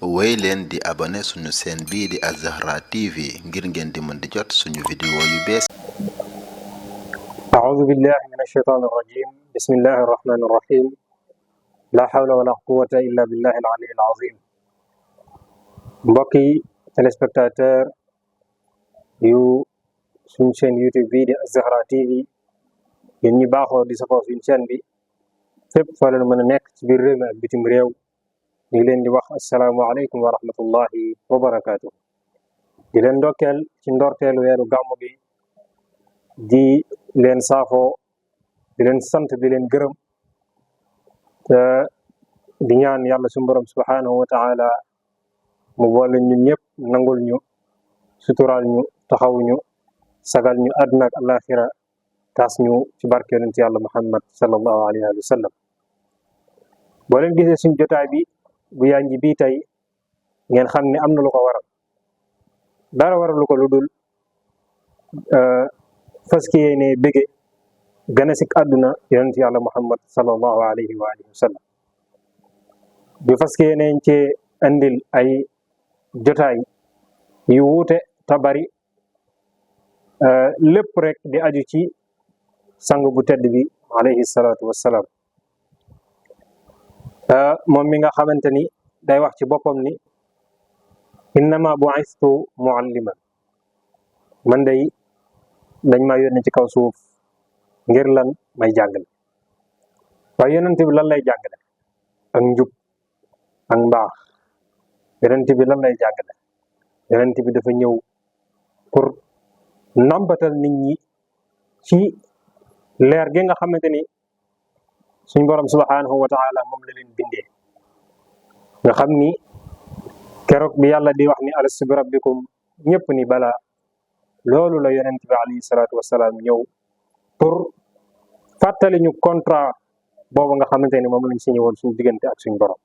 woy leen di abonné suñu chaîne bii di Az-Zahra TV ngir ngeen di mën di jot suñu vidéo yu bees. أعوذ بالله من الشيطان الرجيم بسم الله الرحمن الرحيم لا حول ولا قوة إلا بالله العلي العظيم. mbokki téléspectateur yu suñu chaîne YouTube bii di Az-Zahra TV yéen ñi baaxoo di safoo suñu chaîne bi fépp fa leen mën a nekk ci biir réew mi ak bitim réew ñu ngi leen di wax asalaamaaleykum wa rahmatullahi wa barakaatu. di leen ndokkeel ci ndorteelu weeru gàmmu gi di leen saafoo di leen sant di leen gërëm te di ñaan yàlla suñu borom subhanahu wa taala mu boole ñun ñëpp nangul ñu suturaal ñu taxaw ñu sagal ñu àdduna ak alaxira taas ñu ci barke yonent yàlla muhammad sallallahu alayhi wa sallam. boo leen gisee suñ jotaay bi bu yànji bii tey ngeen xam ne am na lu ko waral dara waralu ko lu dul fas ki yéene bége gën a sik àdduna yonent yàlla muhammad sallallahu alayhi wa sallam. bi fas ki yéene cee andil ay jotaay yu wuute te bari lépp rek di aju ci sang bu tedd bi alayhi salaatu wassalaam. moom mi nga xamante ni day wax ci boppam ni innama bu'istu mualliman, man day dañ maa yónni ci kaw suuf ngir lan may jàngale. waaye yonent bi lan lay jàngale? ak njub ak mbaax. yonent bi lan lay jàngale? yonent bi dafa ñëw pour nambatal nit ñi ci leer gi nga xamante ni suñ borom subhanahu wa taala moom la leen bindee. nga xam ni keroog bi yàlla di wax ni alastu bi rabbikum ñëpp ni bala, loolu la yonent bi alayhi salaatu wasalaam ñëw pour fàttali ñu contrat boobu nga xamante ni moom lañ signé woon suñu diggante ak suñu borom,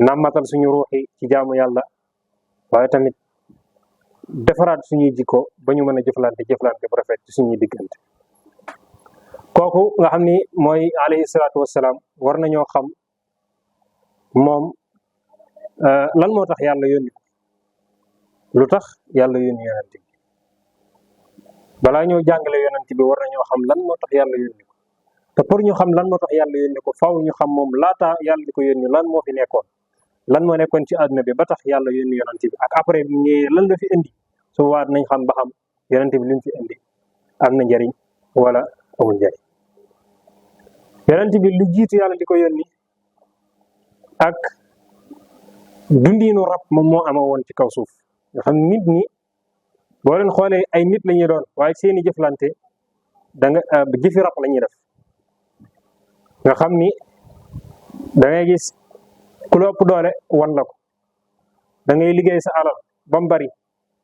nammatal suñu ruuxi ci jaamu yàlla, waaye tamit defaraat suñuy jikko ba ñu mën a jëflante bu rafet ci suñuy diggante. kooku nga xam ni mooy alayhi salaatu wasalaam war nañoo xam moom lan moo tax yàlla yónni ko, lu tax yàlla yónni yonent bi. balaa ñoo jàngale yonent bi war nañoo xam lan moo tax yàlla yónni ko, te pour ñu xam lan moo tax yàlla yónni ko faaw ñu xam moom laata yàlla di ko yónni lan moo fi nekkoon, lan moo nekkoon ci àdduna bi ba tax yàlla yónni yonent bi, ak après bi ñëwee lan la fi indi. su waat nañ xam ba xam yonent bi li mu fi indi am na njariñ wala amul njariñ. yonent bi lu jiitu yàlla di ko yónni ak dundiinu rab moom moo ama woon ci kaw suuf. nga xam nit ñi boo leen xoolee ay nit la ñuy doon, waaye seeni jëflante jëfi rab la ñuy def. nga xam ni da ngay gis ku la ëpp doole wan la ko, da ngay liggéey sa alal ba mu bari,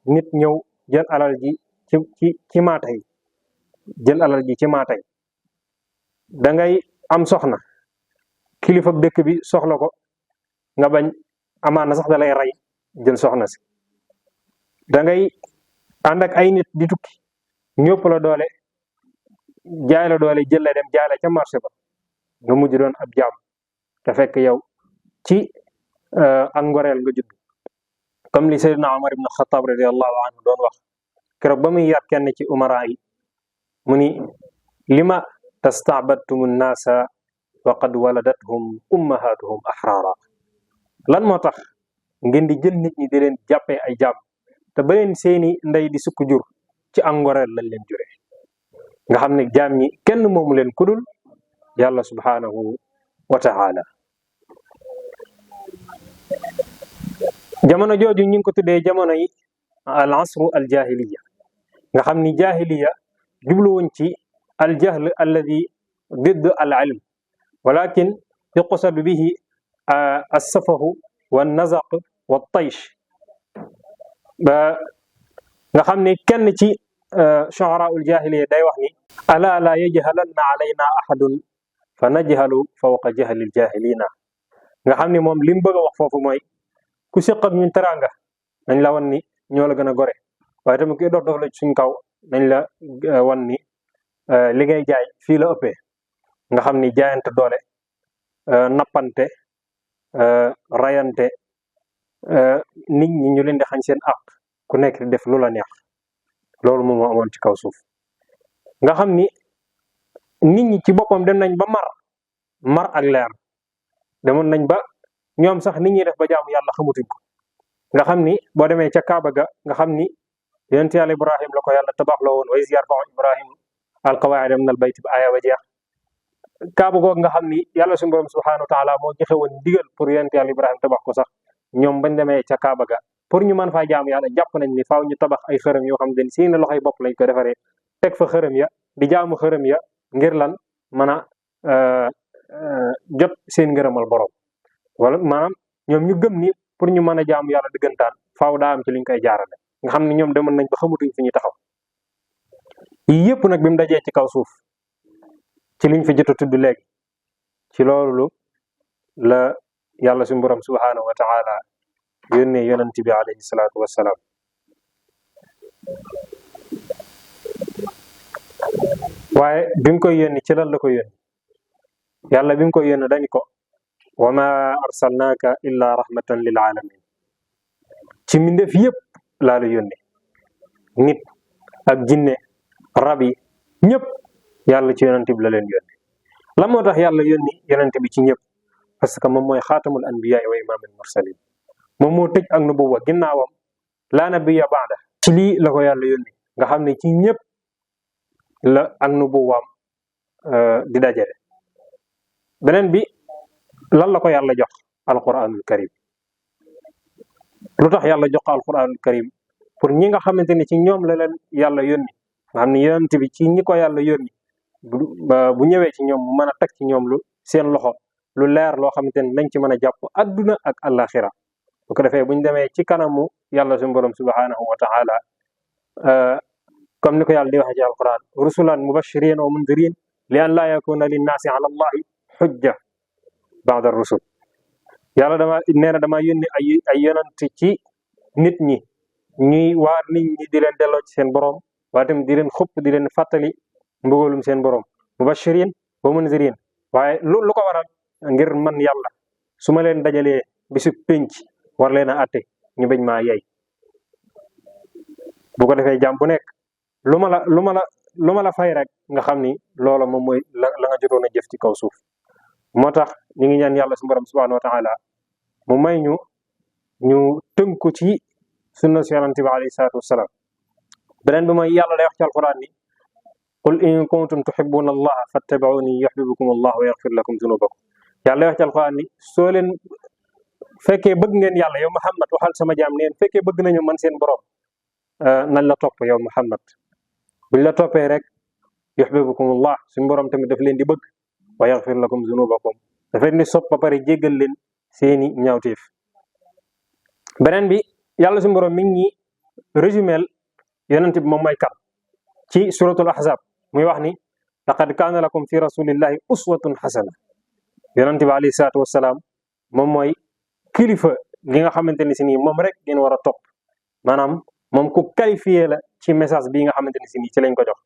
nit ñëw jël alal ji ci maatay, jël alal ji ci maatay. da ngay am soxna, kilifa dëkk bi soxla ko, nga bañ, amaana sax da lay rey jël soxna si. da ngay ànd ak ay nit di tukki, ñëpp la doole, jaay la doole, jël la dem jaay la ca marché ba, nga mujj doon ab jaam te fekk yow ci ak ngoreel nga judd. comme li Seydina Omar ibn Khattab radiallahu anhu doon wax keroog ba muy yar kenn ci umara yi, mu ni lima tastabadtumu nnaasa wa qad waladathum ummahatuhum ahraara. lan moo tax ngeen di jël nit ñi di leen jàppee ay jaam te ba leen seeni ndey di sukk jur ci angoreel lañ leen juree. nga xam ne jaam ñi kenn moomu leen kudul yàlla subhanahu wa taala. jamono jooju ñu ngi ko tuddee jamono yi al asru al jahiliya. nga xam ni jahiliya jubluwuñ ci al jahl alladi didd al ilm, walakin yuqsadu bihi as-safahu wa nazaq wa taysh. nga xam ni kenn ci shu'araa'ul jaahiliya day wax ni ala la yajhalanna alayna ahadun fa najhalu fawqa jahlil jaahilina. nga xam ni moom li mu bëgg a wax foofu mooy ku séq ak ñun teraanga nañ la wan ni ñoo la gën a gore, waaye tamit kuy dof dof la suñ kaw nañ la wan ni li ngay jaay fii la ëppee. nga xam ni jaayante doole, nappante, rayante, nit ñi ñu leen di xañ seen àq ku nekk di def lu la neex loolu moom moo amoon ci kaw suuf nga xam ni nit ñi ci boppam dem nañ ba mar ak leer demoon nañ ba ñoom sax nit ñi def ba jaamu yàlla xamutuñ ko nga xam ni boo demee ca Kaaba ga nga xam ni yonent yàlla Ibrahim la ko yàlla tabax la woon wa iz yarfa'u Ibrahim alqawaa'ida min albayt bi aaya ba jeex Kaaba googu nga xam ni yàlla suñu borom subhanahu wa taala moo joxe woon ndigal pour yonent yàlla Ibrahim tabax ko sax ñoom bañ demee ca Kaaba ga pour ñu mën faa jaamu yàlla jàpp nañ ni faaw ñu tabax ay xërëm yoo xam ne seen loxoy bopp lañ ko defaree teg fa xërëm ya di jaamu xërëm ya ngir lan mën a jot seen ngërëmal borom wala maanaam ñoom ñu gëm ni pour ñu mën a jaamu yàlla dëggantaan faaw daa am ci liñ koy jaarale nga xam ne ñoom demoon nañ ba xamutuñ fi ñu taxaw yii yëpp nag bi mu dajee ci kaw suuf ci liñ fi jot a tudd léegi ci loolu la yàlla suñu borom subhanahu wa taala yónnee yonent bi alayhi salaatu wassalaam waaye bi mu koy yónni ci lan la ko yónni yàlla bi mu koy yónni dañ ko wa ma arsalnaaka illa rahmatan lil alamin ci mbindeef yëpp laa la yónni nit ak jinne rab yi ñëpp yàlla ci yonent bi la leen yónni lan moo tax yàlla yónni yonent bi ci ñëpp parce que moom mooy xaatamul anbiyaa wa imaamul mursalin moom moo tëj ak nubuwa ginnaawam laa nabiyya baada ci lii la ko yàlla yónni nga xam ne ci ñëpp la ak nubuwaam di dajale beneen bi lan la ko yàlla jox alquranul karim lu tax yàlla jox ko alquranul karim pour ñi nga xamante ni ci ñoom la leen yàlla yónni nga xam ne yonent bi ci ñi ko yàlla yónni bu ñëwee ci ñoom mu mën a teg ci ñoom lu seen loxo lu leer loo xamante ni nañ ci mën a jàpp adduna ak alaxira bu ko defee buñ demee ci kanamu yàlla suñu borom subhanahu wa taala comme ni ko yàlla di waxee ci alquran rusulan mubashirin wa mundirin li an laa yakuna linnaasi ala allahi xujja ba'da rusul yàlla dama yónni ay yonent ci nit ñi ñuy waar nit ñi di leen delloo ci seen borom waaye tamit di leen xupp di leen fàttali mbugalum seen borom mubashirin wa mundirin waaye lu ko waral ngir man yàlla su ma leen dajalee bisu pénc war leen a atte ñu bañ maa yey bu ko defee jàmm bu nekk lu ma la fay rek nga xam ni loola moom mooy la nga jotoon a jëf ci kaw suuf moo tax ñu ngi ñaan yàlla su borom subhanahu wa taala mu may ñu tënku ci sunna si yonent bi alayhi salaatu wassalaam beneen bi mooy yàlla day wax ci alquran ni qul in kuntum tuhibbuna allaha fattabi'uni yuhibbukum allah wa yaghfir lakum dhunubakum yàlla day wax ci alquran ni soo leen fekkee bëgg ngeen yàlla yow Muhammad waxal sama jaam neen fekkee bëgg nañu man seen borom nañ la topp yow Muhammad buñ la toppee rek yuhibbukumullah suñu borom tamit daf leen di bëgg wa yaghfir lakum zunubakum dafa leen di sopp ba pare jéggal leen seeni ñaawteef beneen bi yàlla suñu borom mi ngi résumel yonent bi moom mooy kan ci suratul ahzab muy wax ni laqad kaana lakum fi rasulillahi uswatun hasana yonent bi alayhi salaatu wassalaam moom mooy kilifa gi nga xamante ni si nii moom rek ngeen war a topp maanaam moom ku qualifié la ci message bii nga xamante ni si nii ci lañ ko jox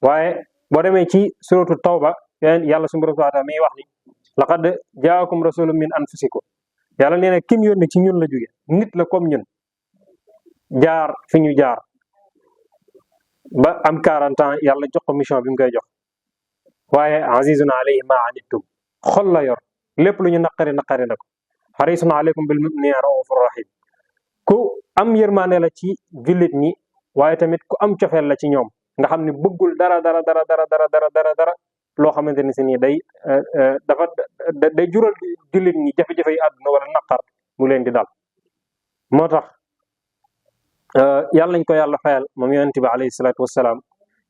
waaye boo demee ci suratu tawba yàlla suñu borom subhanahu wa ta'ala mi wax ni laqad jaakum rasulun min anfusikum yàlla nee na kim yónni ci ñun la jóge nit la comme ñun jaar fi ñu jaar ba am 40 ans yàlla jox ko mission bi mu koy jox waaye azizun alayhi ma anittum xol la yor lépp lu ñu naqari na ko harisun alaykum bil mu'minina raufur rahim ku am yërmaane la ci jullit ñi waaye tamit ku am cofeel la ci ñoom nga xam ne bëggul dara loo xamante ni si nii day jural jullit ñi jafe-jafe yi àdduna wala naqar mu leen di dal moo tax yàlla nañ ko yàlla fayal moom yonent bi alayhi salaatu wassalaam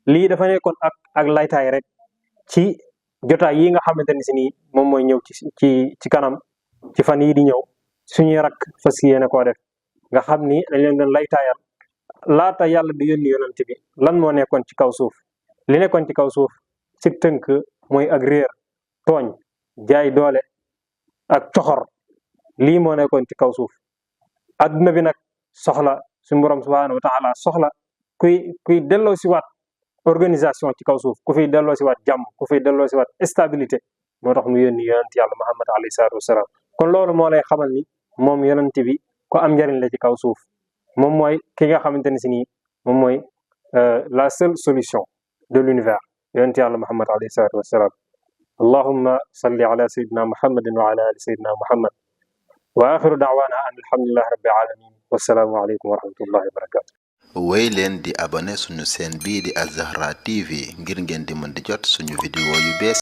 lii dafa nekkoon ak laytaay rek ci jotaay yi nga xamante ni si nii moom mooy ñëw ci kanam ci fan yii di ñëw suñuy rak fas yéene koo def nga xam ni dañ leen doon laytaayal laata yàlla di yónni yonent bi lan moo nekkoon ci kaw suuf li nekkoon ci kaw suuf ci tënk mooy ak réer tooñ jaay doole ak coxor lii moo nekkoon ci kaw suuf adduna bi nag soxla suñu borom subhanahu wa taala soxla kuy delloo si waat organisation ci kaw suuf ku fiy delloo si waat jàmm ku fiy delloo si waat stabilité moo tax mu yónni yonent yàlla Muhammad alayhi salaatu wasalaam kon loolu moo lay xamal ni moom yonent bi ko am njariñ la ci kaw suuf moom mooy ki nga xamante ni si nii moom mooy la seule solution de l'univers yonent yàlla Muhammad alayhi salaatu wassalaam allahumma salli ala sayyidina muhammadin wa ala ali sayyidina muhammad wa axiru da'wana an alhamdulillahi rabbil alamin wassalaamu aleykum wa rahmatullahi wa barakatuh wéy leen di abonné suñu chaîne bii di Az-Zahra TV ngir ngeen di mën di jot suñu vidéo yu bees